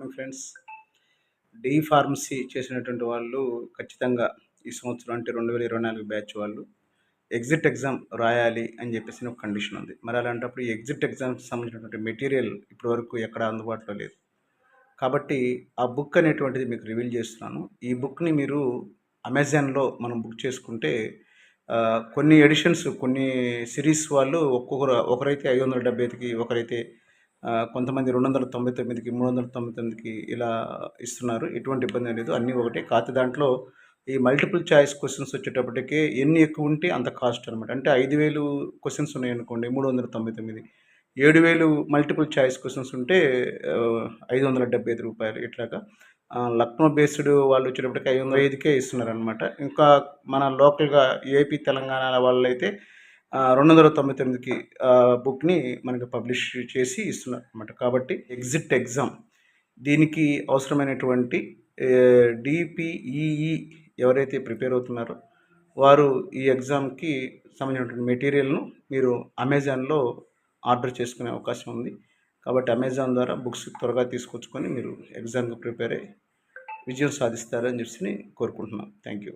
Morning friends. D pharmacy చేసినటువంటి వాళ్ళు ఖచ్చితంగా ఈ సంవత్సరం అంటే 2024 బ్యాచ్ వాళ్ళు ఎగ్జిట్ ఎగ్జామ్ రాయాలి అని చెప్పేసి ఒక కండిషన్ ఉంది. మరి అలాంటప్పుడు ఈ ఎగ్జిట్ ఎగ్జామ్కి సంబంధించినటువంటి మెటీరియల్ ఇప్పటివరకు ఎక్కడ అందుబాటులో లేదు. కాబట్టి ఆ బుక్ అనేటువంటిది మీకు రివీల్ చేస్తున్నాను. ఈ బుక్‌ని మీరు అమెజాన్‌లో మనం బుక్ చేసుకుంటే కొన్ని ఎడిషన్స్, కొన్ని సిరీస్ వాళ్ళు ఒకరైతే 575కి, ఒకరైతే కొంతమంది 299కి, 399కి ఇలా ఇస్తున్నారు. ఎటువంటి ఇబ్బంది లేదు. అన్నీ ఒకటే. కాకపోతే దాంట్లో ఈ మల్టిపుల్ చాయిస్ క్వెషన్స్ వచ్చేటప్పటికి ఎన్ని ఎక్కువ ఉంటే అంత కాస్ట్ అనమాట. అంటే 5000 క్వెషన్స్ ఉన్నాయనుకోండి 399, 7000 మల్టిపుల్ చాయిస్ క్వెషన్స్ ఉంటే రూ. 575 ఇట్లాగా. లక్నో బేస్డ్ వాళ్ళు వచ్చేటప్పటికి 505కే ఇస్తున్నారనమాట. ఇంకా మన లోకల్‌గా ఏపీ, తెలంగాణ వాళ్ళైతే 299కి బుక్‌ని మనకి పబ్లిష్ చేసి ఇస్తున్నారనమాట. కాబట్టి ఎగ్జిట్ ఎగ్జామ్ దీనికి అవసరమైనటువంటి DPEE ఎవరైతే ప్రిపేర్ అవుతున్నారో వారు ఈ ఎగ్జామ్‌కి సంబంధించినటువంటి మెటీరియల్‌ను మీరు అమెజాన్‌లో ఆర్డర్ చేసుకునే అవకాశం ఉంది. కాబట్టి అమెజాన్ ద్వారా బుక్స్ త్వరగా తీసుకొచ్చుకొని మీరు ఎగ్జామ్‌కి ప్రిపేర్ అయ్యి విజయం సాధిస్తారని చెప్పేసి కోరుకుంటున్నాను. Thank you.